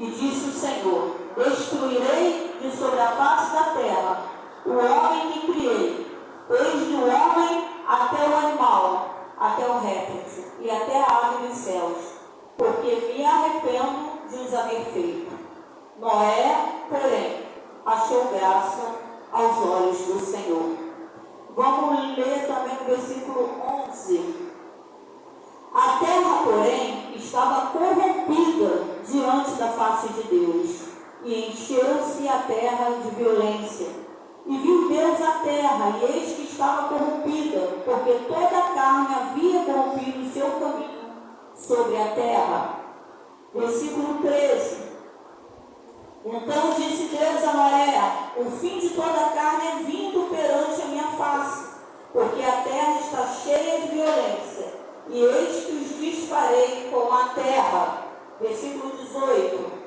E disse o Senhor: destruirei de sobre a face da terra o homem que criei, desde o homem até o animal, até o réptil e até a ave dos céus, porque me arrependo de os haver feito. Noé, porém, achou graça aos olhos do Senhor. Vamos ler também o versículo 11. A terra, porém, estava corrompida diante da face de Deus, e encheu-se a terra de violência. E viu Deus a terra, e eis que estava corrompida, porque toda a carne havia corrompido o seu caminho sobre a terra. Versículo 13. Então disse Deus a Noé: o fim de toda a carne é vindo perante a minha face, porque a terra está cheia de violência, e eis que os desfarei com a terra. Versículo 18.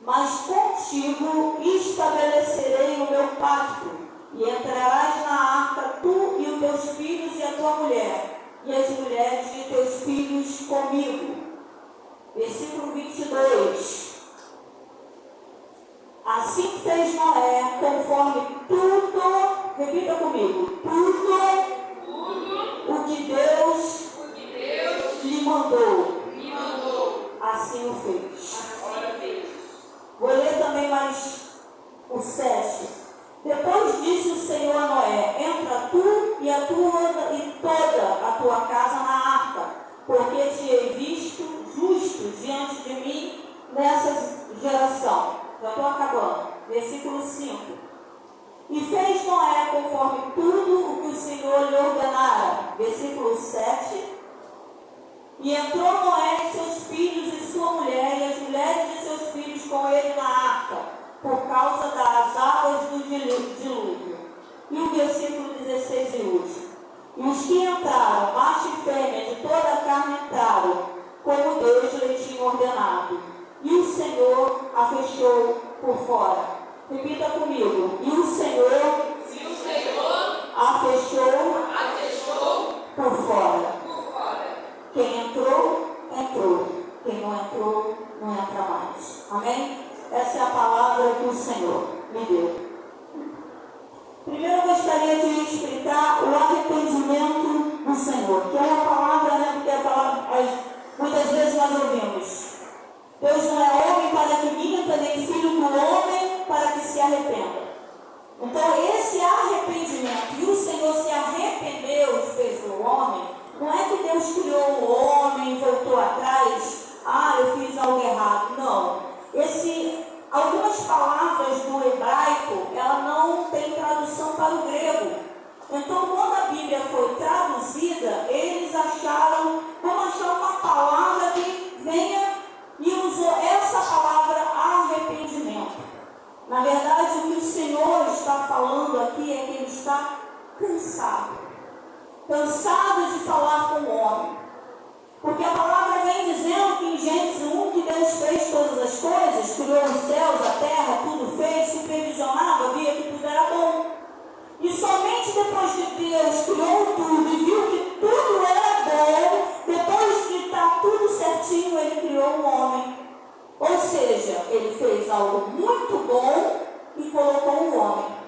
Mas contigo estabelecerei o meu pacto, e entrarás na arca tu e os teus filhos e a tua mulher, e as mulheres de teus filhos comigo. Versículo 22. Assim fez Noé, conforme tudo, repita comigo, tudo o que Deus lhe mandou, assim o fez. Vou ler também mais o 7. Depois disse o Senhor a Noé: entra tu e a tua e toda a tua casa na arca, porque te hei visto justo diante de mim nessa geração. Já estou acabando. Versículo 5. E fez Noé conforme tudo o que o Senhor lhe ordenara. Versículo 7. E entrou Noé e seus filhos e sua mulher, e as mulheres de seus filhos com ele na arca, por causa das águas do dilúvio. E o versículo 16 e último. E os que entraram, macho e fêmea, de toda a carne entraram, como Deus lhe tinha ordenado. E o Senhor a fechou por fora. Repita comigo. E o Senhor a fechou por fora. Quem entrou, entrou. Quem não entrou, não entra mais. Amém? Essa é a palavra que o Senhor me deu. Primeiro eu gostaria de explicar o arrependimento do Senhor, que é uma palavra, né? Porque a palavra, muitas vezes nós ouvimos: Deus não é homem para que minta, nem filho do homem para que se arrependa. Então esse arrependimento, e o Senhor se arrependeu e fez o homem, não é que Deus criou o homem e voltou atrás: eu fiz algo errado. Não. Algumas palavras do hebraico, ela não tem tradução para o grego. Então quando a Bíblia foi traduzida, eles acharam, vamos achar uma palavra que venha, e usou essa palavra arrependimento. Na verdade, o que o Senhor está falando aqui é que Ele está cansado de falar com o homem. Porque a palavra vem dizendo que em Gênesis 1 que Deus fez todas as coisas, criou os céus, a terra, tudo fez, supervisionava, via que tudo era bom. E somente depois que Deus criou tudo e viu que tudo era bom, depois de estar tudo certinho, Ele criou o homem. Ou seja, Ele fez algo muito bom e colocou o homem.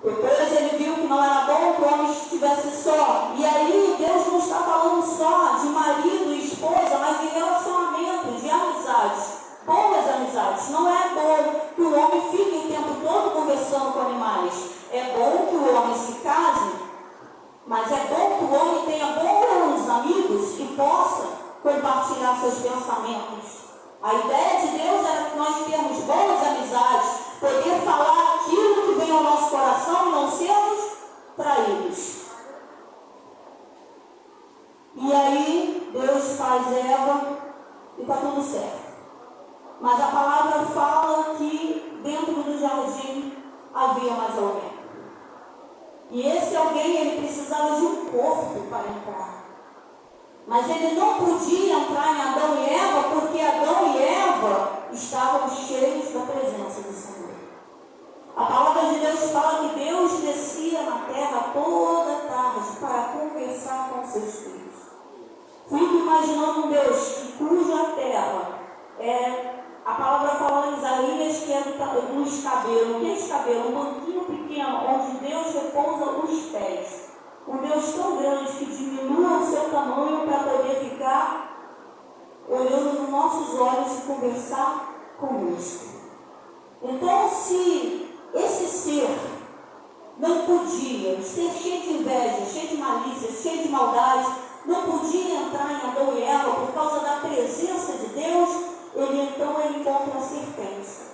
Depois Ele viu que não era bom que o homem estivesse só. E aí Deus não está falando só de marido e esposa, mas de relacionamentos, de amizades, boas amizades. Não é bom que o homem fique o tempo todo conversando com animais. É bom que o homem se case, mas é bom que o homem tenha bons amigos que possa compartilhar seus pensamentos. A ideia de Deus era que nós tenhamos boas amizades, poder falar aquilo que vem ao nosso coração e não sermos traídos. E aí Deus faz Eva e está tudo certo. Mas a palavra fala que dentro do jardim havia mais alguém. E esse alguém, ele precisava de um corpo para entrar. Mas ele não podia entrar em Adão e Eva, porque Adão e Eva estavam cheios da presença do Senhor. A palavra de Deus fala que Deus descia na terra toda tarde para conversar com seus filhos. Fico imaginando um Deus cuja terra é nos nossos olhos e conversar conosco. Então, se esse ser não podia ser cheio de inveja, cheio de malícia, cheio de maldade, não podia entrar em Adão e Eva por causa da presença de Deus, ele encontra a serpente.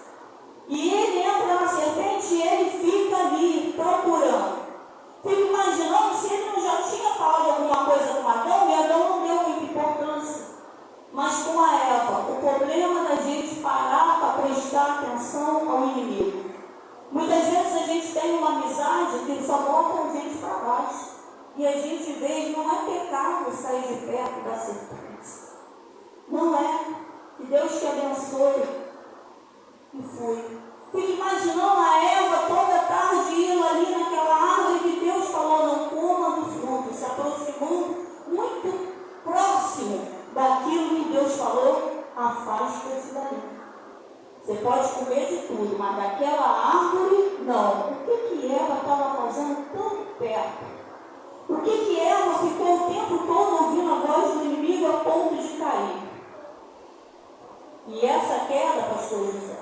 E ele entra na serpente e ele fica ali procurando. Fico imaginando se ele não já tinha falado alguma coisa com Adão e Adão não deu muita importância. Mas com a Eva, o problema da gente parar para prestar atenção ao inimigo. Muitas vezes a gente tem uma amizade que só bota a gente para baixo. E a gente vê, não é pecado sair de perto da serpente. Não é. Que Deus te abençoe. E fui. Fico imaginando a Eva toda tarde indo ali naquela árvore que Deus falou, não coma do fruto, se aproximando muito próximo daquilo que Deus falou, afasta-se dali. Você pode comer de tudo, mas daquela árvore, não. O que Eva estava fazendo tão perto? Por que Eva ficou o tempo todo ouvindo a voz do inimigo a ponto de cair? E essa queda, pastor José,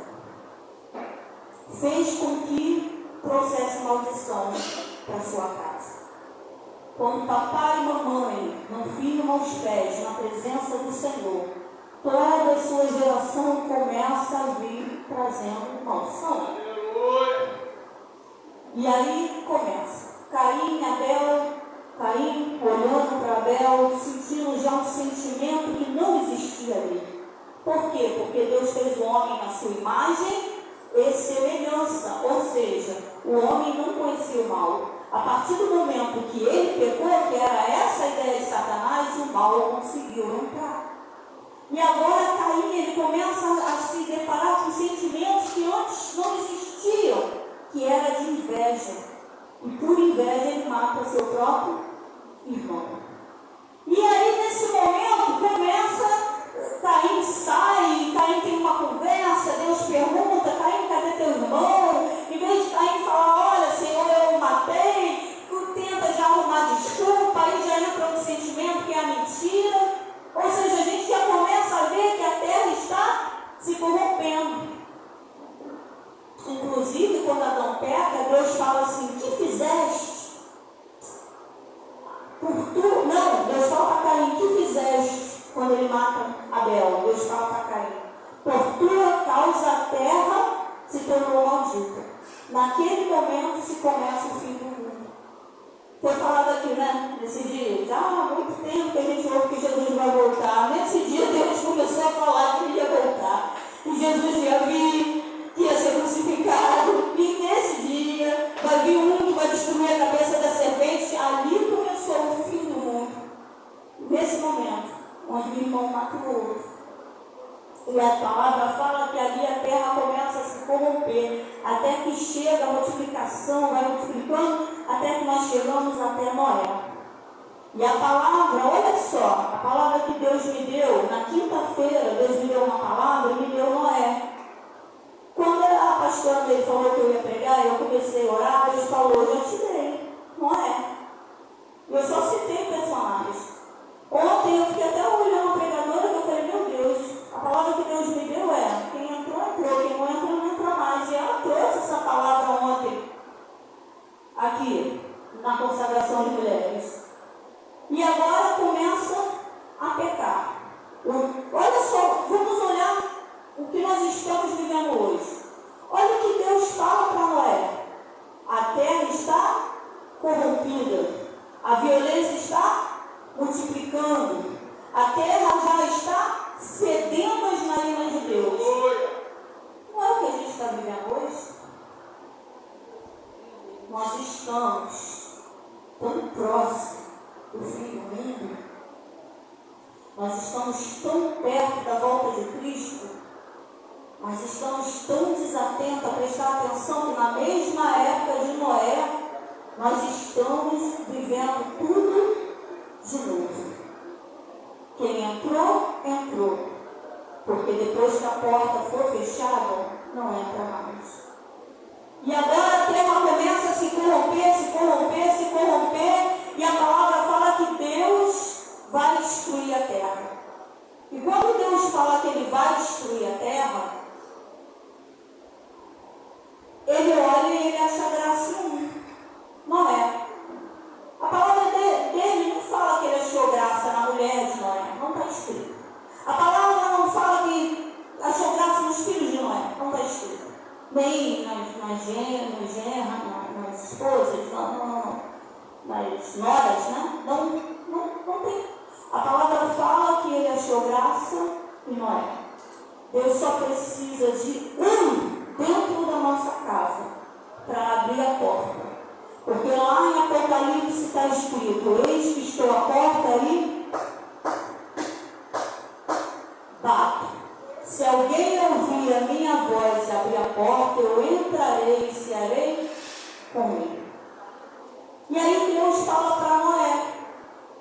fez com que trouxesse maldição para sua casa. Quando papai e mamãe não firmam aos pés na presença do Senhor, toda a sua geração começa a vir trazendo maldição. E aí começa. Caim e Abel, Caim olhando para Abel, sentindo já um sentimento que não existia ali. Por quê? Porque Deus fez o homem na sua imagem e semelhança, ou seja, o homem não conhecia o mal. A partir do momento que ele pecou, que era essa a ideia de Satanás, o mal conseguiu entrar. E agora Caim, ele começa a se deparar com sentimentos que antes não existiam, que era de inveja. E por inveja ele mata seu próprio irmão. E aí nesse momento começa, Caim sai, Caim tem uma conversa, Deus pergunta, Caim, cadê teu irmão? Em vez de Caim falar, olha Senhor, eu o matei, tu tenta já arrumar desculpa, aí já entra um sentimento que é a mentira. Ou seja, a gente já começa a ver que a terra está se corrompendo. Inclusive, quando Adão peca, Deus fala assim, o que fizeste? Deus fala para Caim, o que fizeste? Quando ele mata Abel, Deus fala para Caim, por tua causa a terra se tornou maldita. Naquele momento se começa o fim do mundo. Foi falado aqui, né? Nesse dia, já há muito tempo que a gente ouve que Jesus vai voltar. Nesse dia Deus começou a falar que ele ia voltar. E Jesus ia vir, que ia ser crucificado. E nesse dia vai vir um que vai destruir a cabeça da serpente. Ali começou o fim do mundo. Nesse momento, onde o irmão mata o outro. E a palavra fala que ali a terra começa a se corromper, até que chega a multiplicação, vai multiplicando, até que nós chegamos até Noé. E a palavra, olha só, a palavra que Deus me deu, na quinta-feira, Deus me deu uma palavra e me deu Noé. Quando a pastora dele falou que eu ia pregar, eu comecei a orar, Deus falou, eu te dei, Noé. Eu só citei personagens. Ontem eu fiquei até olhando a pregadora e eu falei, meu Deus, a palavra que Deus me deu é, quem entrou, entrou, quem não entrou, não entrou mais. E ela trouxe essa palavra ontem, aqui, na consagração de mulheres. E agora começa a pecar. Olha só, vamos olhar o que nós estamos vivendo hoje. Olha o que Deus fala para Noé. A terra está corrompida. A violência está multiplicando. A terra já está cedendo às narinas de Deus. Não é o que a gente está vivendo hoje? Nós estamos tão próximos do fim do mundo. Nós estamos tão perto da volta de Cristo. Nós estamos tão desatentos a prestar atenção que na mesma época de Noé, nós estamos vivendo tudo de novo. Quem entrou, entrou. Porque depois que a porta for fechada, não entra mais. E agora a terra começa a se corromper, se corromper, se corromper. E a palavra fala que Deus vai destruir a terra. E quando Deus fala que nas noras, né? Não tem. A palavra fala que ele achou graça em Noé. Deus só precisa de um dentro da nossa casa para abrir a porta. Porque lá em Apocalipse está escrito: eis que estou à porta e bato. Se alguém ouvir a minha voz e abrir a porta, eu entrarei e cearei com ele. E aí Deus fala para Noé: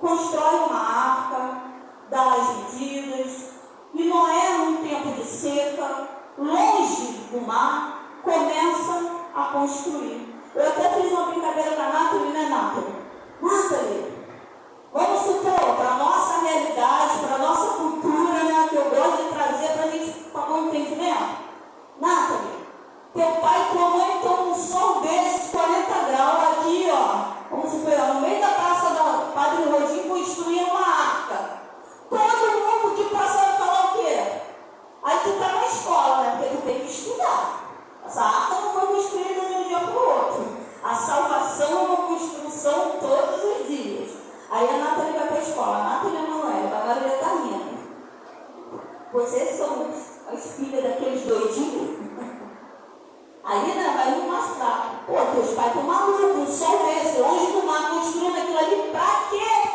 constrói uma arca, dá as medidas. E Noé, num tempo de seca, longe do mar, começa a construir. Eu até fiz uma brincadeira com a Nathalie, né, Nathalie? Nathalie, vamos supor, para a nossa realidade, para a nossa cultura, né, que eu gosto de trazer para a gente para bom entendimento. Nathalie, teu pai e tua mãe estão num sol desses 40 graus aqui, ó. Vamos supor, no meio da praça da Padre Rodinho, construindo uma arca. Todo mundo que passa vai falar o quê? Aí tu tá na escola, né? Porque tu tem que estudar. Essa arca não foi construída de um dia para o outro. A salvação é uma construção todos os dias. Aí a Nathalie vai para a escola. A Nathalie e a Manuela, a Maria está rindo. Vocês são as filhas daqueles doidinhos? Aí, né, vai me mostrar. Pô, teus pais estão malucos, um sol desse, longe do mar, construindo aquilo ali, pra quê?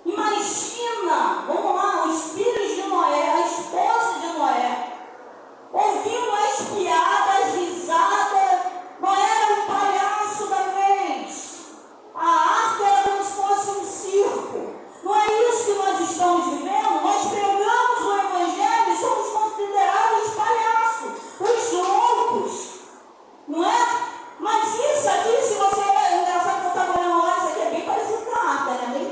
Imagina, vamos lá, os filhos de Noé, a esposa de Noé, ouvindo as piadas, risadas. Noé era um palhaço da vez. A arca era como se fosse um circo. Não é isso que nós estamos vivendo? Nós pregamos o Evangelho e somos considerados palhaços, os loucos. Não é? Mas isso aqui, se você é engraçado que eu estava olhando lá, isso aqui é bem parecido com a arca, né?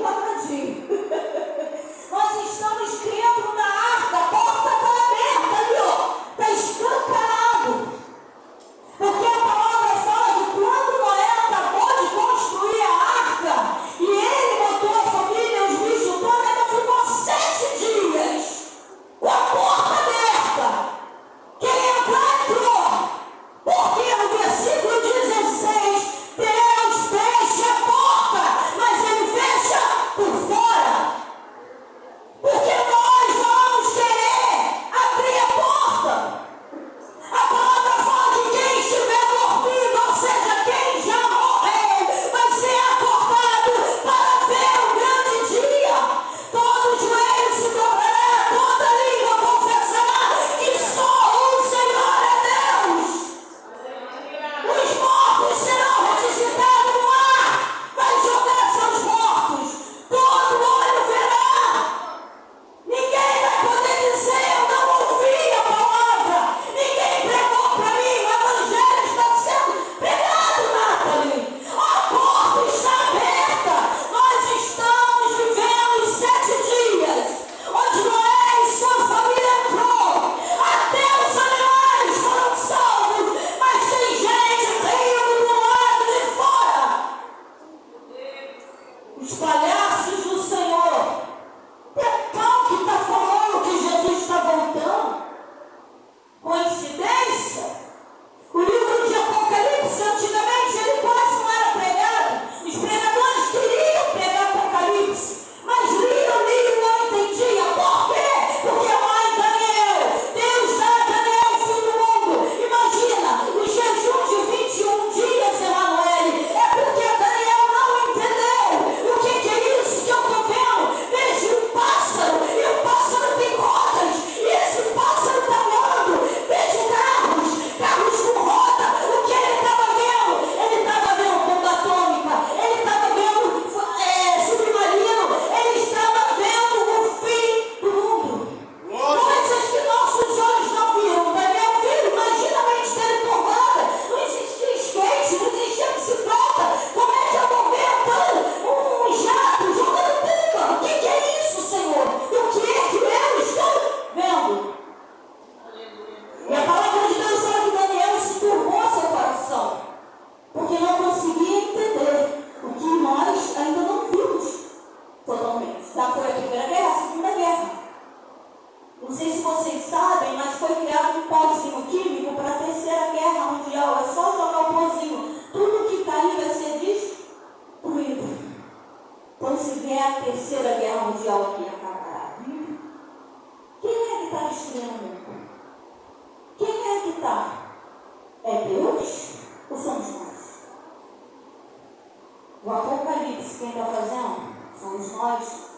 somos nós.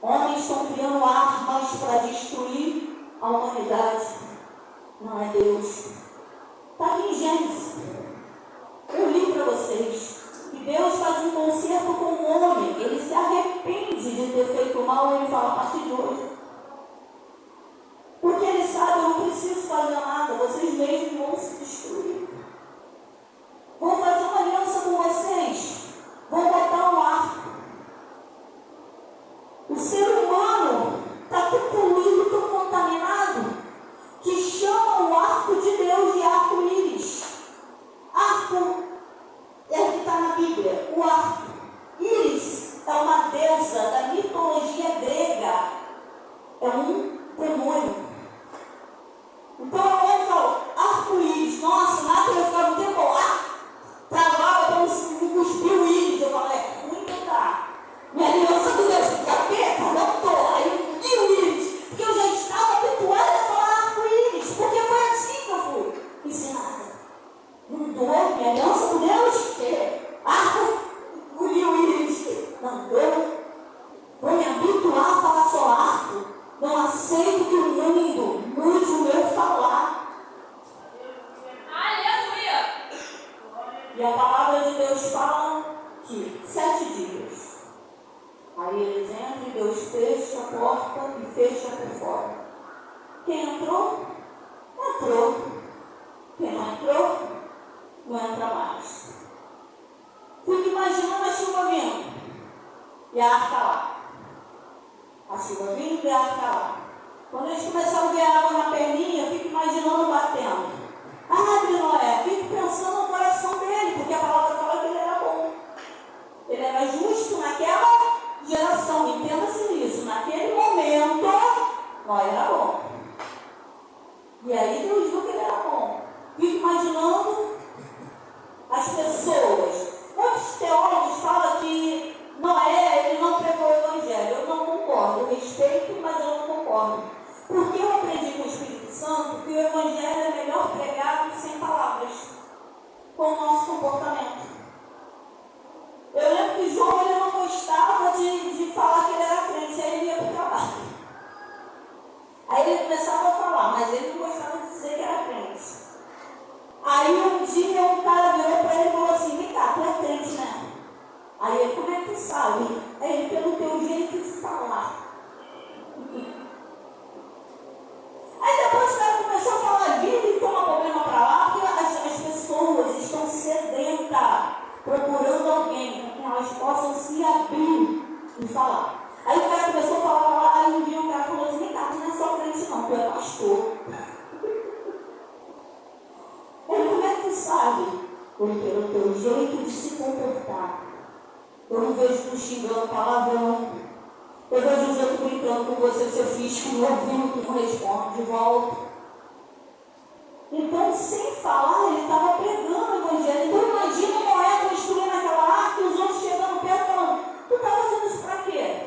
Homens estão criando armas para destruir a humanidade. Não é Deus. Está aqui em Gênesis. Eu li para vocês que Deus faz um concerto com o homem. Ele se arrepende de ter feito mal e ele fala: a partir de hoje. Porque ele sabe: eu não preciso fazer nada, vocês mesmos vão se destruir. Vou fazer uma aliança com vocês. Vou botar um arco. O ser humano está tão poluído, tão contaminado, que chama o arco de Deus de arco-íris. Arco é o que está na Bíblia, o arco. Íris é uma deusa da mitologia grega. É um demônio. Então a mãe falou: arco-íris. Nossa, nada vai ficar no tempo. Travava como se me cuspiu o íris. Eu falei: é ruim que tá. Minha aliança do Deus do capeta, não tô. Aí eu vi o íris, porque eu já estava habituada a falar arco-íris, porque foi assim que eu fui ensinada. Não dou minha aliança do Deus, arco, engoli o íris. Não dou. Vou me habituar a falar só arco. Não aceito que o mundo mude o meu falar. Aleluia! E a palavra de Deus fala que 7 dias. Aí eles entram e Deus fecha a porta e fecha por fora. Quem entrou? Entrou. Quem não entrou? Não entra mais. Fico imaginando a chuva vindo e a arca lá. A chuva vindo e a arca lá. Quando eles começaram a ver água na perninha, eu fico imaginando batendo. De Noé, fico pensando no coração dele, porque a palavra fala que ele era bom. Ele era justo naquela geração, entenda-se nisso. Naquele momento, Noé era bom. E aí Deus viu que ele era bom. Fico imaginando as pessoas. Muitos teólogos falam que Noé, ele não pregou o evangelho. Eu não concordo. Eu respeito, mas eu não concordo. Porque eu aprendi com o Espírito Santo que o evangelho é melhor pregado sem palavras, com o nosso comportamento. Eu lembro que João, ele não gostava de falar que ele era crente, aí ele ia para o trabalho. Aí ele começava a falar, mas ele não gostava de dizer que era crente. Aí um dia um cara virou para ele e falou assim: vem cá, tu é crente, né? Aí ele: como é que tu sabe? Aí ele: pelo teu jeito de falar. Aí depois o cara começou a falar: vida e toma problema para lá, porque as pessoas estão sedentas, procurando alguém com quem elas possam se abrir e falar. Aí o cara começou a falar, aí um dia o cara falou assim: vem cá, tu não é só crente não, tu é pastor. Ele: como é que tu sabe? Porque pelo teu jeito de se comportar. Eu não vejo tu xingando palavrão. Eu vejo os outros brincando com você, seu filho, ouvindo, tu não responde de volta. Então, sem falar, ele estava pregando o evangelho. Então, imagina Noé construindo aquela arca e os outros chegando perto falando: tu está fazendo isso para quê?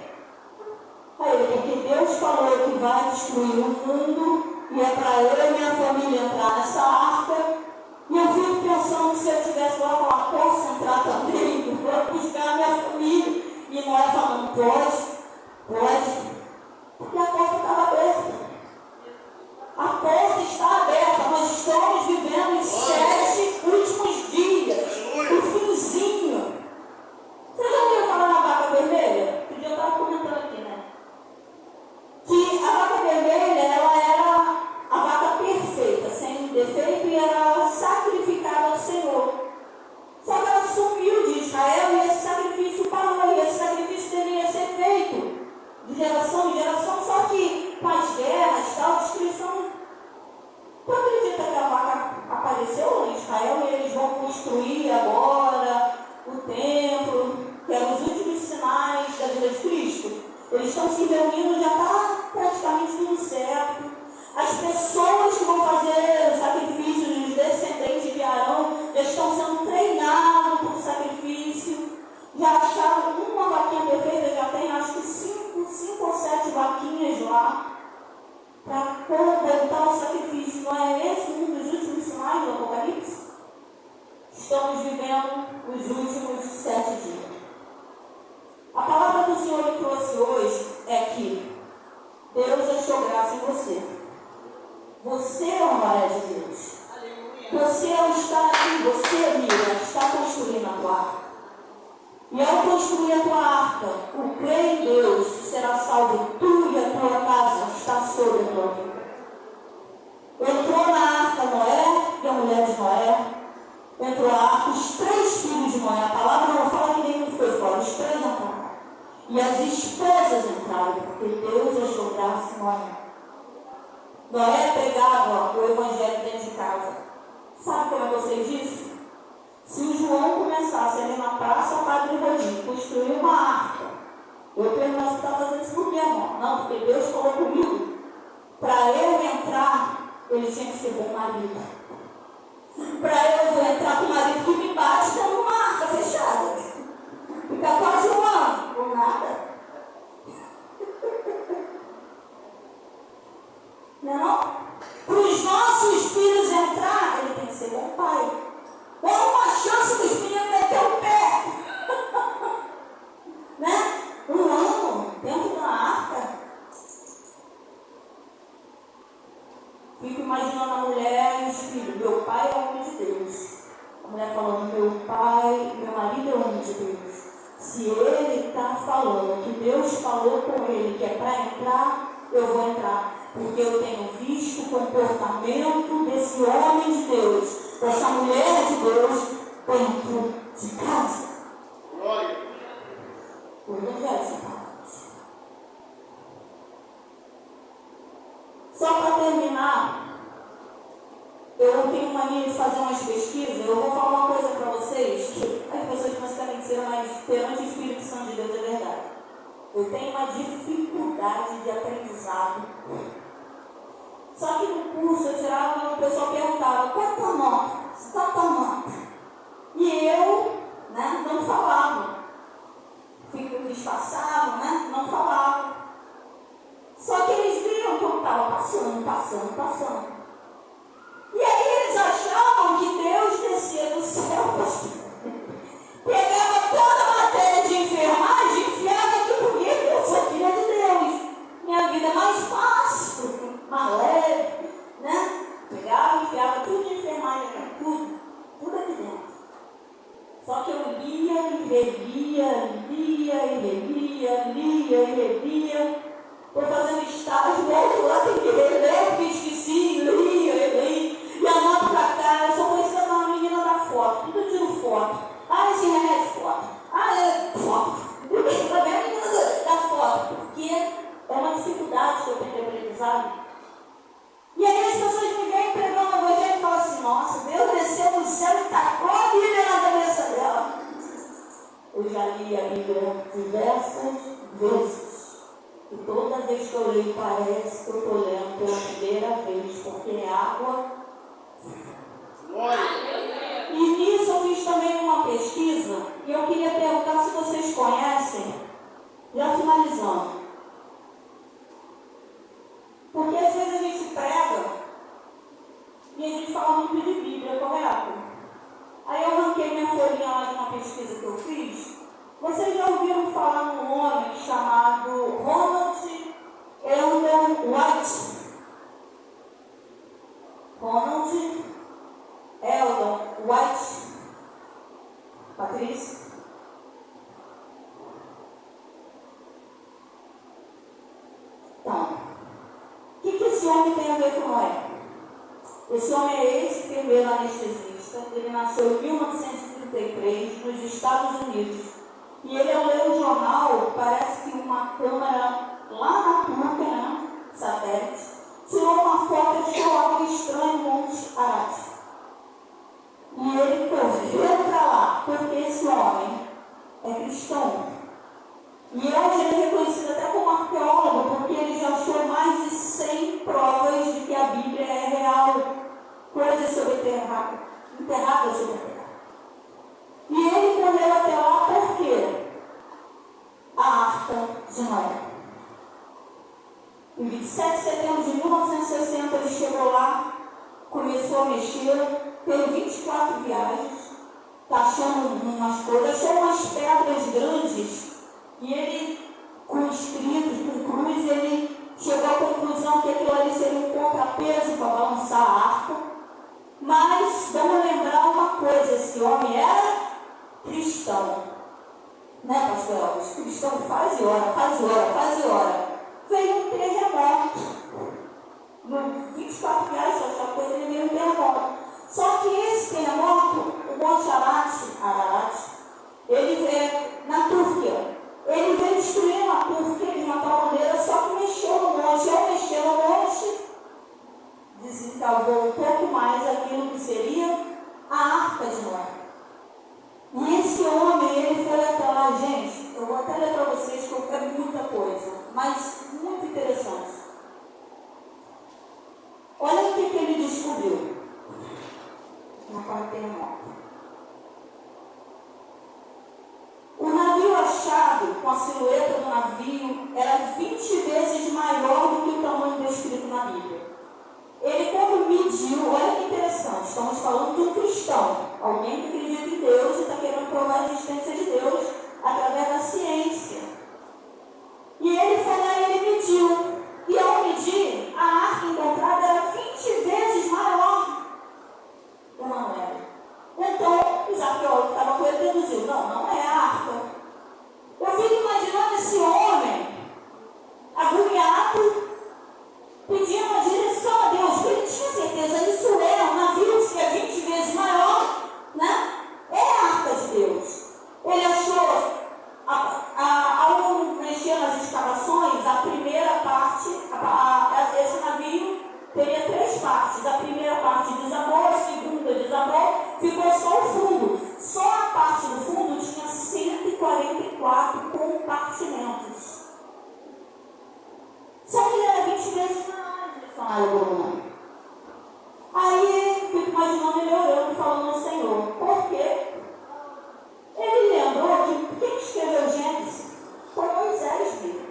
Aí ele: porque Deus falou que vai destruir o mundo e é para eu e minha família entrar nessa arca. E eu fico pensando que se eu estivesse lá, eu falar: posso entrar também? Eu vou buscar a minha família. E Noé falando: pode. Porque a porta estava aberta. A porta está aberta. Nós estamos vivendo em 7 últimos dias. O finzinho. Você já ouviu falar na vaca vermelha? Que dia eu estava comentando aqui, né? Que a vaca vermelha, ela era a vaca perfeita, sem defeito, e era sacrificada ao Senhor. Só que ela sumiu de Israel e esse sacrifício parou. E esse sacrifício deveria ser feito de geração em geração, só que com as guerras, tal, destruição. Tu acredita que a vaca apareceu em Israel e eles vão construir agora o templo, que é os últimos sinais da vida de Cristo? Eles estão se reunindo, já está praticamente tudo certo. As pessoas que vão fazer sacrifícios, os descendentes de Arão, já estão sendo treinados para o sacrifício. Já acharam uma vaquinha perfeita, já tem acho que 5 ou 7 vaquinhas lá para completar o sacrifício. Não é esse um dos últimos sinais do Apocalipse? Estamos vivendo os últimos 7 dias. A palavra Você é o Noé de Deus. Você, ao estar aqui, você, Miriam, está construindo a tua arca. E ao construir a tua arca, o crer em Deus será salvo tu e a tua casa, está sobre a tua vida. Entrou na arca Noé e a mulher de Noé. Entrou a arca os 3 filhos de Noé. A palavra não fala que nenhum foi fora, os 3 entraram. E as esposas entraram, porque Deus achou graça em Noé. Noé pregava o evangelho dentro de casa. Sabe como eu sei disso? Se o João começasse ali na praça, o Padre Rodinho construiu uma arca. Eu pergunto se está fazendo isso por quê, amor? Não, porque Deus falou comigo. Para eu entrar, ele tinha que ser bom marido. Para eu entrar com o marido que me bate dentro de uma arca fechada. Fica quase um ano, por nada. Não? Para os nossos filhos entrar, ele tem que ser bom pai. Dá uma chance dos meninos meter o pé. Né? Um ano dentro da arca. Fico imaginando a mulher e os filhos. Meu pai é homem de Deus. A mulher falando, meu pai, meu marido é homem de Deus. Se ele está falando que Deus falou com ele que é para entrar, eu vou entrar. Porque eu tenho visto o comportamento desse homem de Deus, dessa mulher de Deus, dentro de casa. Glória. O Evangelho são palavras. Só para terminar, eu tenho mania de fazer umas pesquisas. Eu vou falar uma coisa para vocês, que as pessoas pensam que ser mais perante o Espírito Santo de Deus, é verdade. Eu tenho uma dificuldade de aprendizado. Só que no curso eu tirava, o pessoal perguntava, quanta nota? Quanta nota? E eu, né, não falava. Fico disfarçado, né? Não falava. Só que eles viam que eu estava passando. E aí eles achavam que Deus descia do céu, pegava toda a matéria de enfermagem e enfiava aqui comigo. Eu sou filha de Deus. Minha vida é mais fácil, mais leve, né? Pegava, enfiava tudo de enfermagem aqui, tudo aqui dentro. Só que eu lia e relia. Estou fazendo estágio, volto lá, tem que reler, porque esqueci, lia. E anoto pra cá, eu sou conhecida como uma menina da foto, tudo eu tiro foto. Ah, esse remédio, foto. Ah, é foto. Para ver a menina da foto, porque é uma dificuldade que eu tenho de aprendizado. E aí as pessoas me veem pregando o evangelho e falam assim, nossa, Deus desceu do céu e tacou a Bíblia na cabeça dela. Eu já li a Bíblia diversas vezes. E toda vez que eu leio parece que eu estou lendo pela primeira vez, porque é água. E nisso eu fiz também uma pesquisa e eu queria perguntar se vocês conhecem, já finalizando. Porque às vezes a gente prega e a gente fala muito de Bíblia, correto? Aí eu arranquei minha folhinha lá de uma pesquisa que eu fiz. Vocês já ouviram falar num homem chamado Ronald Eldon White? Ronald Eldon White. Patrícia? Então, o que esse homem tem a ver com Noé? Esse homem é ex-enfermeiro anestesista. Ele nasceu em 1933 nos Estados Unidos. E ele, ao ler o jornal, parece que uma câmera lá na Turquia, né, satélite, tirou uma foto e achou algo estranho no Monte Ararat. E ele correu para lá, porque esse homem é cristão. E hoje ele é reconhecido até como arqueólogo, porque ele já achou mais de 100 provas de que a Bíblia é real, coisas enterradas sobre a terra. E ele correu até lá por quê? A arca de Noé. Em 27 de setembro de 1960 ele chegou lá, começou a mexer, fez 24 viagens, está achando umas coisas, achou umas pedras grandes, e ele, com escritos, com cruz, ele chegou à conclusão que aquilo ali seria um contrapeso para alcançar a arca. Mas vamos lembrar uma coisa, esse homem era cristão. Né, pastor Elvis? Cristão faz e ora, faz e ora, faz e ora. Veio um terremoto. No 24 reais, essa coisa, ele veio um terremoto. Só que esse terremoto, o Monte Ararat, ele veio na Turquia. Ele veio destruindo a Turquia de uma tal maneira, só que mexeu no monte. Ao mexer no monte, desencavou um pouco mais aquilo que seria a arca de Noé. E esse homem, ele foi até lá, gente, eu vou até ler para vocês, porque é muita coisa, mas muito interessante. Olha o que ele descobriu na quarentena. O navio achado, com a silhueta do navio, era 20 vezes maior do que o tamanho descrito na Bíblia. Ele, quando mediu, olha que interessante, estamos falando de um cristão, alguém que acredita em Deus e está querendo provar a existência de Deus através da ciência. E ele foi lá e ele mediu. E ao medir, a arca encontrada era 20 vezes maior do Noé. Então, os arqueólogos que estavam com ele deduziu, não é a arca. Eu fico imaginando esse homem, agoniado, pedindo uma direção a Deus, porque ele tinha certeza, isso é um navio que é 20 vezes maior, né? É a arca de Deus. Ele achou, ao mexer nas escavações, a primeira parte, esse navio teria 3 partes. A primeira parte desabou, a segunda desabou, ficou só o fundo. Só a parte do fundo tinha 144 compartimentos. Só que era 20 vezes mais, Aí, fico imaginando ele orando, falando ao Senhor. Por quê? Ele lembrou que quem escreveu Gênesis foi Moisés mesmo.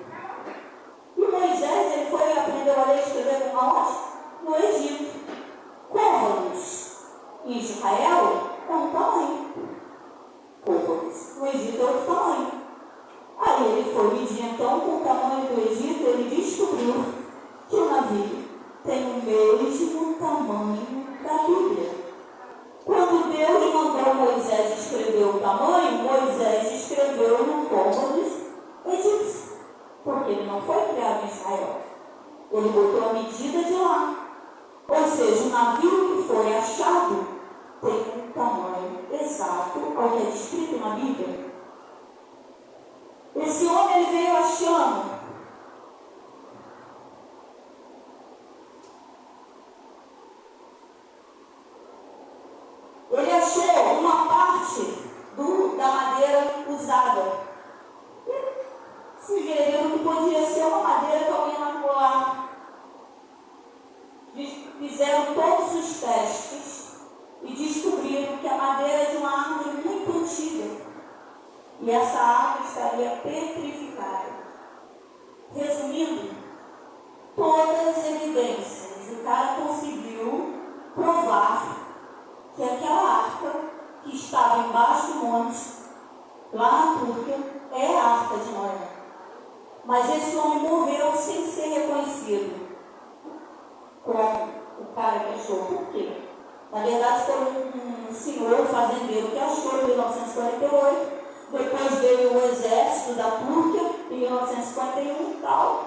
E Moisés, ele foi aprender a ler e escrever onde? No Egito. Côvados em Israel é um tamanho. Côvados no Egito é outro tamanho. Aí ele foi medir então com o tamanho do Egito, ele descobriu que o navio tem o mesmo tamanho da Bíblia. Quando Deus mandou Moisés escrever o tamanho, Moisés escreveu no côvados egípcio, porque ele não foi criado em Israel. Ele botou a medida de lá. Ou seja, o navio que foi achado tem um tamanho exato ao que é descrito na Bíblia. Esse homem, ele veio achando uma parte da madeira usada, sugerindo que podia ser uma madeira que alguém marcou lá. Fizeram todos os testes e descobriram que a madeira é de uma árvore muito antiga. E essa árvore estaria petrificada. Resumindo, todas as evidências, o cara conseguiu provar que aquela arca que estava embaixo do monte, lá na Turquia, é a arca de Noé. Mas esse homem morreu sem ser reconhecido como o cara que achou. Por quê? Na verdade, foi um senhor fazendeiro que achou em 1948. Depois veio o exército da Turquia em 1951 e tal.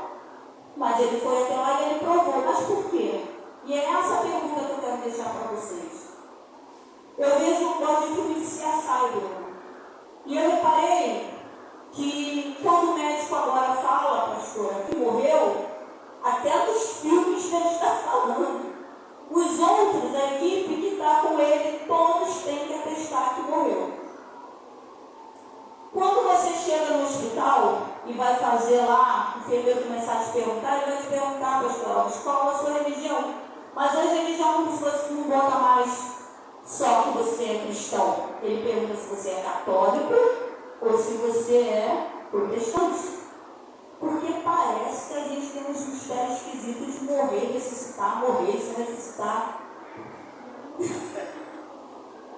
Mas ele foi até lá e ele provou. Mas por quê? E é essa pergunta que eu quero deixar para vocês. Eu vejo um gosto de filme de CSI, e eu reparei que quando o médico agora fala, pastora, que morreu, até dos filmes que ele está falando, os outros, a equipe que está com ele, todos têm que atestar que morreu. Quando você chega no hospital e vai fazer lá, o enfermeiro começar a te perguntar, ele vai te perguntar, pastor, qual a sua religião? Mas hoje a religião você não bota mais só que você é cristão. Ele pergunta se você é católico ou se você é protestante. Porque parece que a gente tem uns mistérios esquisitos de morrer, ressuscitar, morrer, se ressuscitar.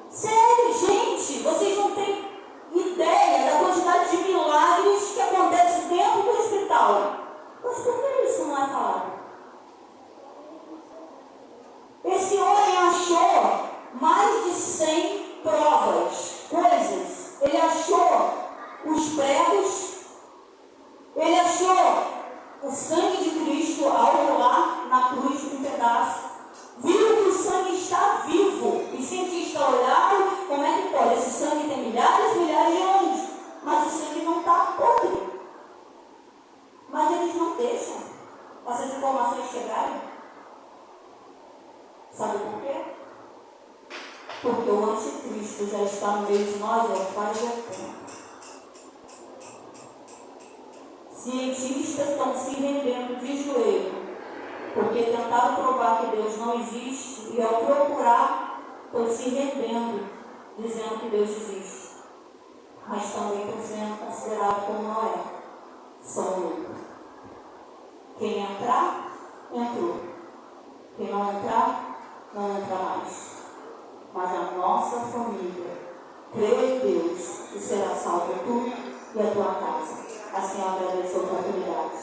Sério, gente, vocês não têm ideia da quantidade de milagres que acontecem dentro do hospital. Mas por que isso não é falado? pedaço. Viram que o sangue está vivo. Os cientistas olharam, como é que pode? Esse sangue tem milhares e milhares de anos, mas o sangue não está podre. Mas eles não deixam essas informações chegarem. Sabe por quê? Porque o anticristo já está no meio de nós há faz tempo. Cientistas estão se rendendo de joelho, porque tentaram provar que Deus não existe, e ao procurar, estão se rendendo, dizendo que Deus existe. Mas também estão sendo considerados como Noé. São loucos. Quem entrar, entrou. Quem não entrar, não entra mais. Mas a nossa família crê em Deus e será salvo tu e a tua casa. Assim eu agradeço a oportunidade.